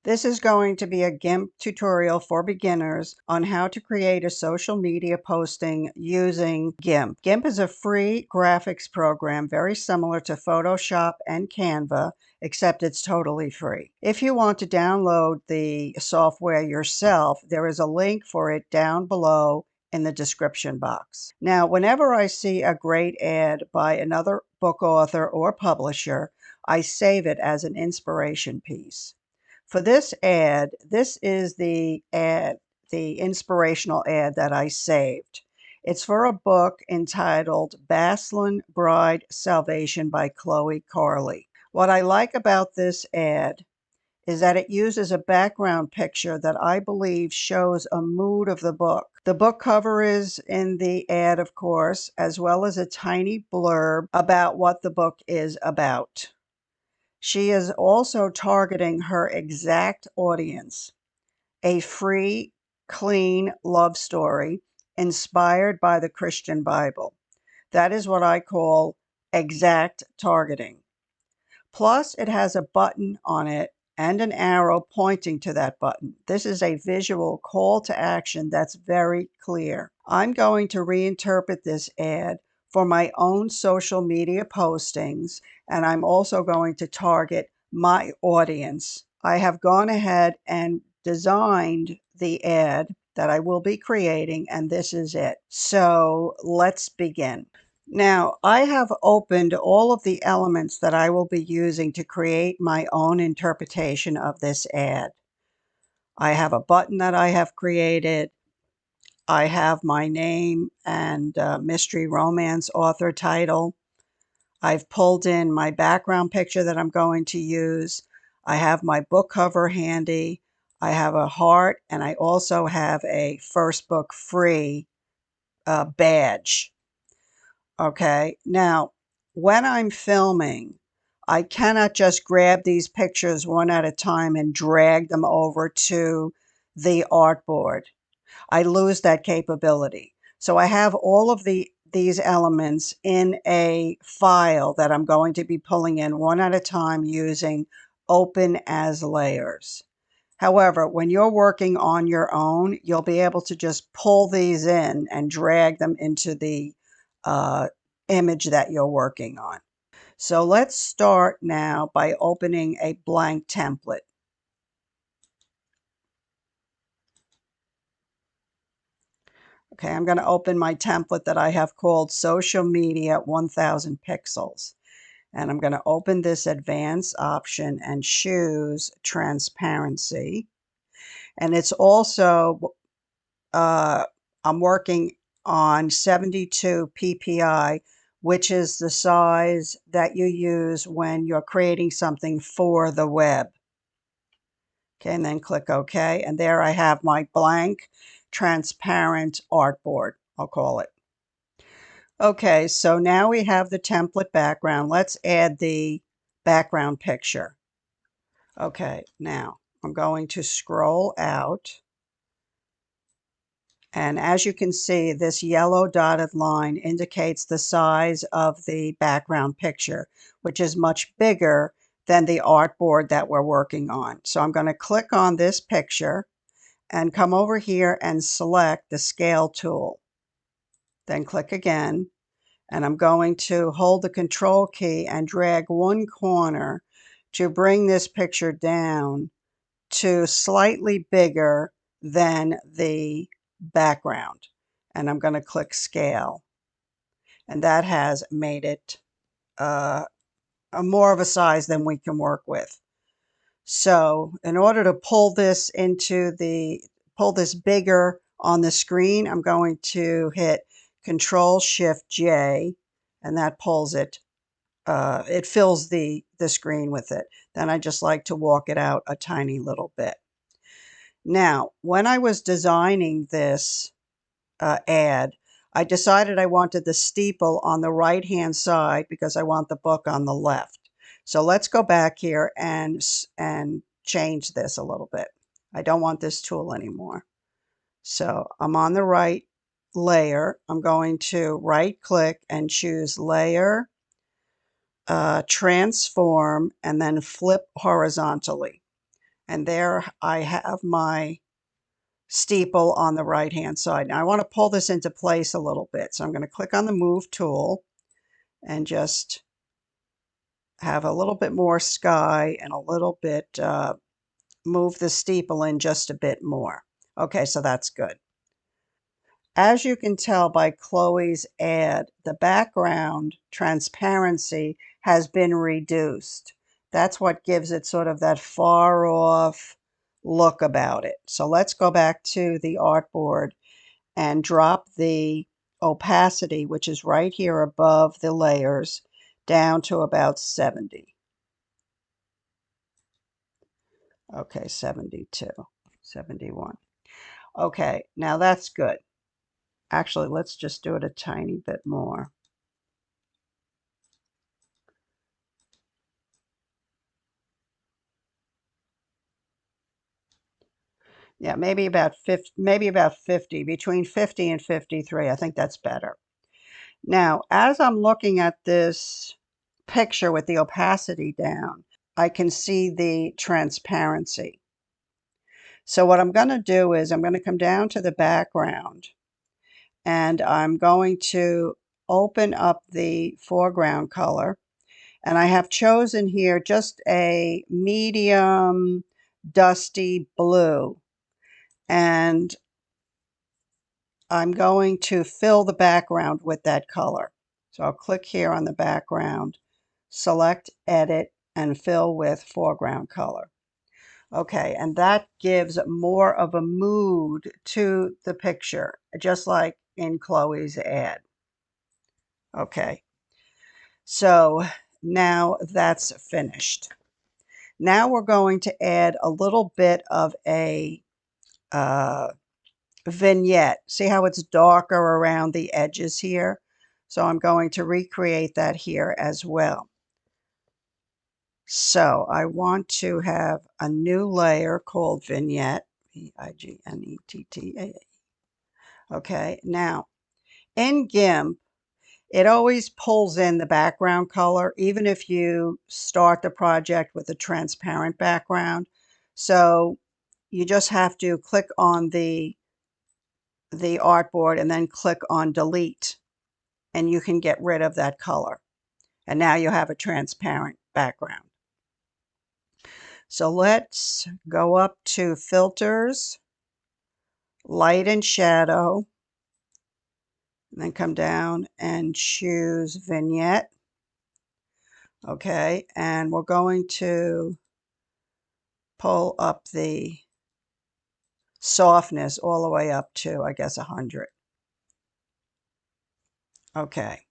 This is going to be a Gimp tutorial for beginners on how to create a social media posting using Gimp. Gimp is a free graphics program very similar to Photoshop and Canva, except it's totally free. If you want to download the software yourself, there is a link for it down below in the description box. Now, whenever I see a great ad by another book author or publisher, I save it as an inspiration piece. For this ad, this is the inspirational ad that I saved. It's for a book entitled Basslin Bride Salvation by Chloe Carley. What I like about this ad is that it uses a background picture that I believe shows a mood of the book. The book cover is in the ad, of course, as well as a tiny blurb about what the book is about. She is also targeting her exact audience, a free, clean love story inspired by the Christian Bible. That is what I call exact targeting. Plus, it has a button on it and an arrow pointing to that button. This is a visual call to action that's very clear. I'm going to reinterpret this ad for my own social media postings, and I'm also going to target my audience. I have gone ahead and designed the ad that I will be creating, and this is it. So let's begin. Now, I have opened all of the elements that I will be using to create my own interpretation of this ad. I have a button that I have created. I have my name and mystery romance author title. I've pulled in my background picture that I'm going to use. I have my book cover handy. I have a heart, and I also have a first book free badge. Okay, now when I'm filming, I cannot just grab these pictures one at a time and drag them over to the artboard. I lose that capability. So I have all of these elements in a file that I'm going to be pulling in one at a time using Open as Layers. However, when you're working on your own, you'll be able to just pull these in and drag them into the image that you're working on. So let's start now by opening a blank template. Okay, I'm going to open my template that I have called Social Media 1000 Pixels. And I'm going to open this advanced option and choose transparency. And it's also, I'm working on 72 ppi, which is the size that you use when you're creating something for the web. Okay, and then click OK. And there I have my blank, transparent artboard, I'll call it. Okay, so now we have the template background. Let's add the background picture. Okay, now I'm going to scroll out. And as you can see, this yellow dotted line indicates the size of the background picture, which is much bigger than the artboard that we're working on. So I'm going to click on this picture and come over here and select the scale tool. Then click again, and I'm going to hold the control key and drag one corner to bring this picture down to slightly bigger than the background. And I'm going to click scale. And that has made it more of a size than we can work with. So in order to pull this bigger on the screen, I'm going to hit Control-Shift-J, and that pulls it. It fills the screen with it. Then I just like to walk it out a tiny little bit. Now, when I was designing this ad, I decided I wanted the steeple on the right-hand side because I want the book on the left. So let's go back here and change this a little bit. I don't want this tool anymore. So I'm on the right layer. I'm going to right-click and choose Layer, Transform, and then Flip Horizontally. And there I have my steeple on the right hand side. Now I want to pull this into place a little bit. So I'm going to click on the move tool and just have a little bit more sky and a little bit, move the steeple in just a bit more. Okay, so that's good. As you can tell by Chloe's ad, the background transparency has been reduced. That's what gives it sort of that far off look about it. So let's go back to the artboard and drop the opacity, which is right here above the layers, down to about 70. Okay, 72, 71. Okay, now that's good. Actually, let's just do it a tiny bit more. Yeah, maybe about 50, between 50 and 53. I think that's better. Now, as I'm looking at this picture with the opacity down, I can see the transparency. So what I'm going to do is I'm going to come down to the background and I'm going to open up the foreground color. And I have chosen here just a medium dusty blue. And I'm going to fill the background with that color. So I'll click here on the background, select edit, and fill with foreground color. Okay, and that gives more of a mood to the picture, just like in Chloe's ad. Okay, so now that's finished. Now we're going to add a little bit of a vignette. See how it's darker around the edges here? So I'm going to recreate that here as well. So I want to have a new layer called vignette, vignetta. Okay, now in GIMP, it always pulls in the background color, even if you start the project with a transparent background. So you just have to click on the artboard and then click on delete, and you can get rid of that color. And now you have a transparent background. So let's go up to filters, light and shadow, and then come down and choose vignette. Okay, and we're going to pull up the softness all the way up to, I guess, 100. Okay,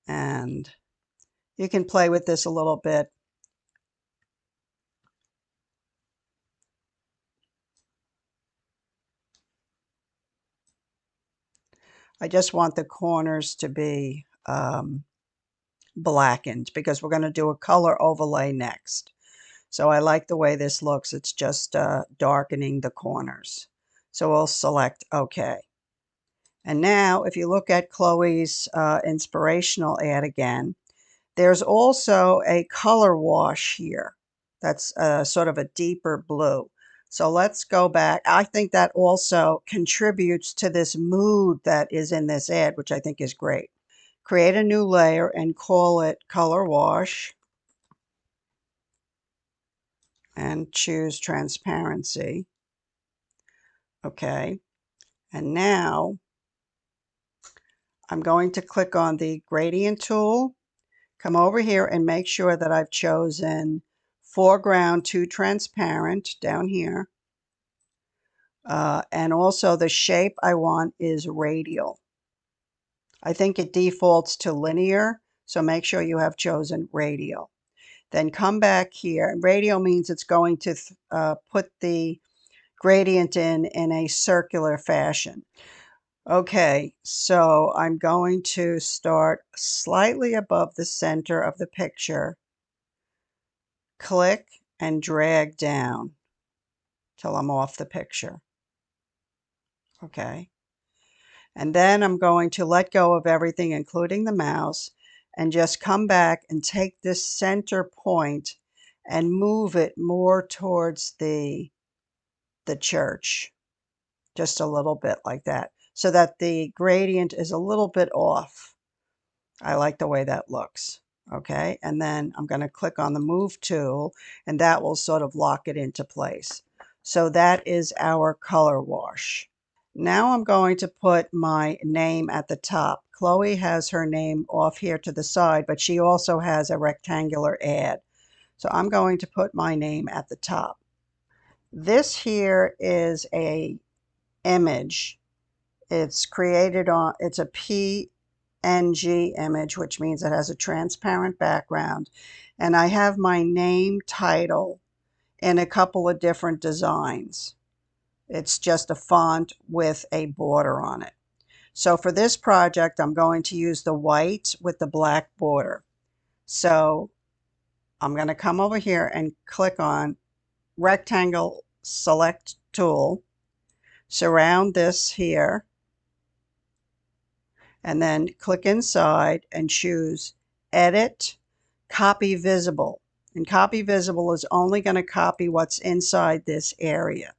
and you can play with this a little bit. I just want the corners to be blackened because we're going to do a color overlay next. So I like the way this looks. It's just darkening the corners. So we'll select OK. And now if you look at Chloe's inspirational ad again, there's also a color wash here. That's sort of a deeper blue. So let's go back. I think that also contributes to this mood that is in this ad, which I think is great. Create a new layer and call it color wash. And choose transparency. Okay. And now I'm going to click on the gradient tool, come over here and make sure that I've chosen foreground to transparent down here. And also the shape I want is radial. I think it defaults to linear, so make sure you have chosen radial. Then come back here. Radial means it's going to put the gradient in a circular fashion. Okay, so I'm going to start slightly above the center of the picture, click and drag down till I'm off the picture. Okay, and then I'm going to let go of everything, including the mouse, and just come back and take this center point and move it more towards the church, just a little bit like that, so that the gradient is a little bit off. I like the way that looks. Okay, and then I'm going to click on the move tool, and that will sort of lock it into place. So that is our color wash. Now I'm going to put my name at the top. Chloe has her name off here to the side, but she also has a rectangular ad. So I'm going to put my name at the top. This here is a image. It's created on, it's a PNG image, which means it has a transparent background. And I have my name title in a couple of different designs. It's just a font with a border on it. So for this project, I'm going to use the white with the black border. So I'm going to come over here and click on Rectangle Select Tool, surround this here, and then click inside and choose Edit, Copy Visible. And Copy Visible is only going to copy what's inside this area.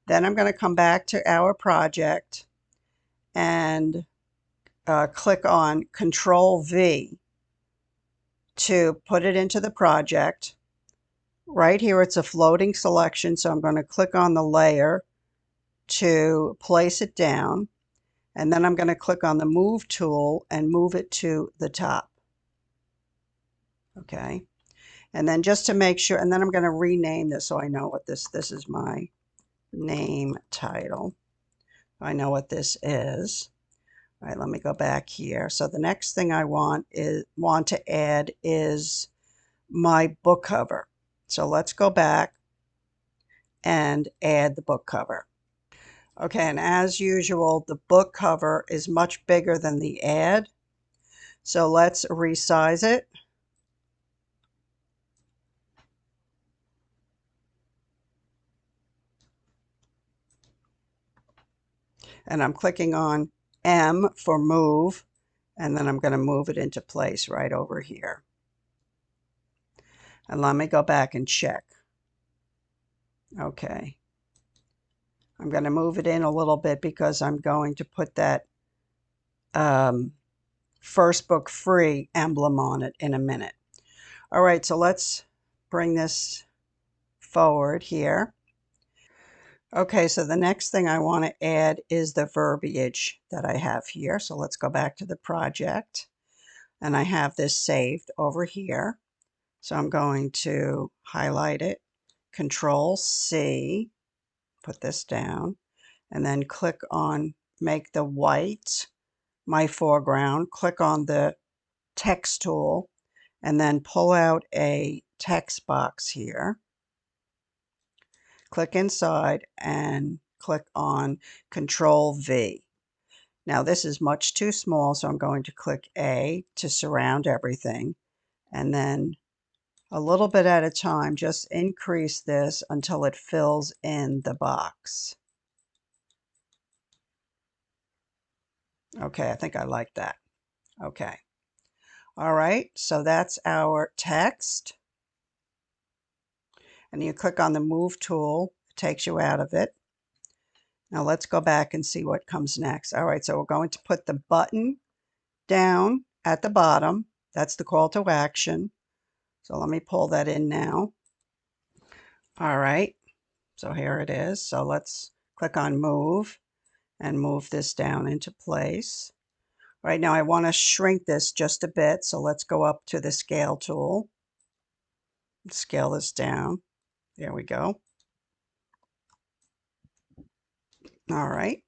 Then I'm going to come back to our project and click on Control V to put it into the project. Right here it's a floating selection, so I'm going to click on the layer to place it down, and then I'm going to click on the move tool and move it to the top. Okay, and then just to make sure, and then I'm going to rename this so I know what this is my name title. I know what this is. All right, let me go back here. So the next thing I want to add is my book cover. So let's go back and add the book cover. Okay, and as usual, the book cover is much bigger than the ad. So let's resize it. And I'm clicking on M for move, and then I'm going to move it into place right over here. And let me go back and check. Okay. I'm going to move it in a little bit because I'm going to put that first book free emblem on it in a minute. All right, so let's bring this forward here. Okay, so the next thing I want to add is the verbiage that I have here. So let's go back to the project, and I have this saved over here. So I'm going to highlight it, Control C, put this down, and then click on make the white my foreground, click on the text tool, and then pull out a text box here. Click inside and click on Control V. Now this is much too small, so I'm going to click A to surround everything, and then a little bit at a time, just increase this until it fills in the box. Okay, I think I like that. Okay. All right, so that's our text. And you click on the move tool, it takes you out of it. Now let's go back and see what comes next. All right, so we're going to put the button down at the bottom. That's the call to action. So let me pull that in now. All right, so here it is. So let's click on move and move this down into place. Right now I want to shrink this just a bit, so let's go up to the scale tool. Scale this down. There we go. All right.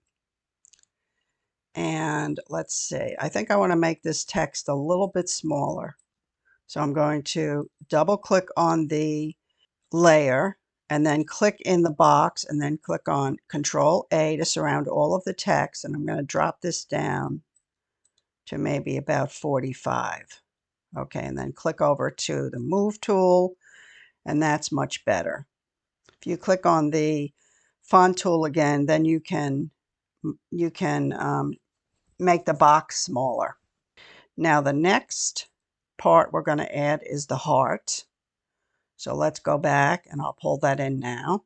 And let's see, I think I want to make this text a little bit smaller. So I'm going to double click on the layer and then click in the box and then click on Control A to surround all of the text. And I'm going to drop this down to maybe about 45. Okay, and then click over to the move tool, and that's much better. If you click on the font tool again, then you can make the box smaller. Now the next part we're going to add is the heart. So let's go back and I'll pull that in now.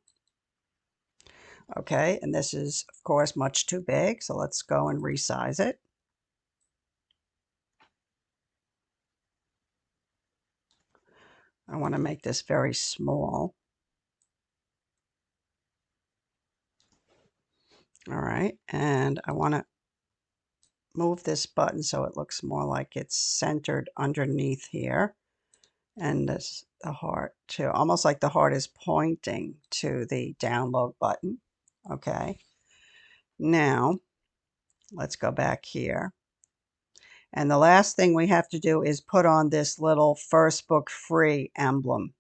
Okay, and this is, of course, much too big, so let's go and resize it. I want to make this very small. All right, and I want to move this button so it looks more like it's centered underneath here. And this, the heart too, almost like the heart is pointing to the download button. Okay, now let's go back here. And the last thing we have to do is put on this little first book free emblem.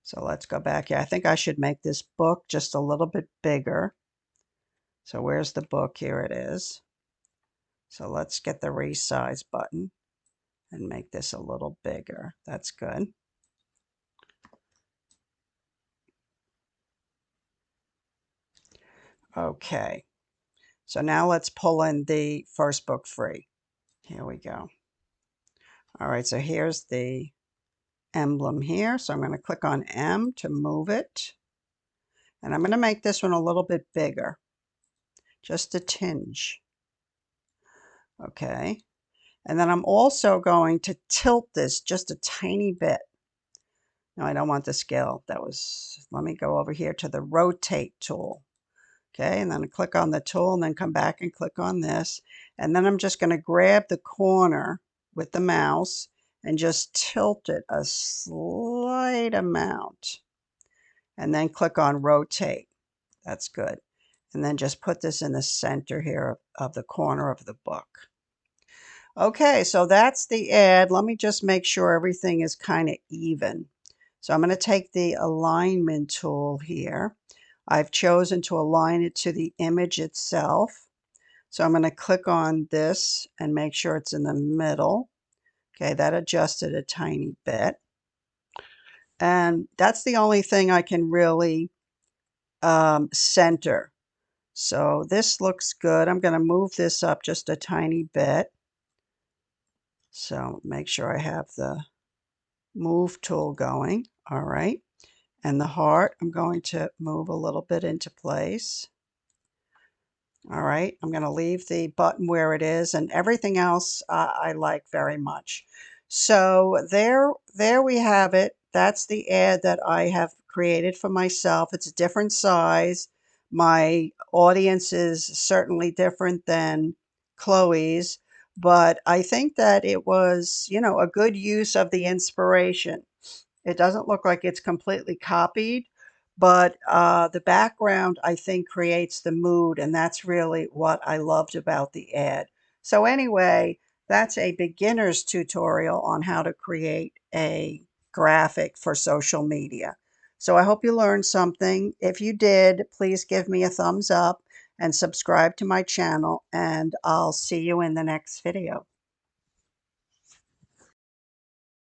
So let's go back here. I think I should make this book just a little bit bigger. So where's the book? Here it is. So let's get the resize button and make this a little bigger. That's good. Okay. So now let's pull in the first book free. Here we go. All right, so here's the emblem here. So I'm going to click on M to move it. And I'm going to make this one a little bit bigger, just a tinge. Okay. And then I'm also going to tilt this just a tiny bit. No, I don't want the scale. Let me go over here to the rotate tool. Okay, and then I click on the tool and then come back and click on this. And then I'm just going to grab the corner with the mouse and just tilt it a slight amount. And then click on rotate. That's good. And then just put this in the center here of the corner of the book. Okay, so that's the ad. Let me just make sure everything is kind of even. So I'm going to take the alignment tool here. I've chosen to align it to the image itself. So I'm going to click on this and make sure it's in the middle. Okay, that adjusted a tiny bit. And that's the only thing I can really center. So this looks good. I'm going to move this up just a tiny bit. So make sure I have the move tool going. All right. And the heart, I'm going to move a little bit into place. All right. I'm going to leave the button where it is, and everything else I like very much. So there we have it. That's the ad that I have created for myself. It's a different size. My audience is certainly different than Chloe's, but I think that it was, a good use of the inspiration. It doesn't look like it's completely copied, but the background, I think, creates the mood, and that's really what I loved about the ad. So anyway, that's a beginner's tutorial on how to create a graphic for social media. So I hope you learned something. If you did, please give me a thumbs up and subscribe to my channel, and I'll see you in the next video.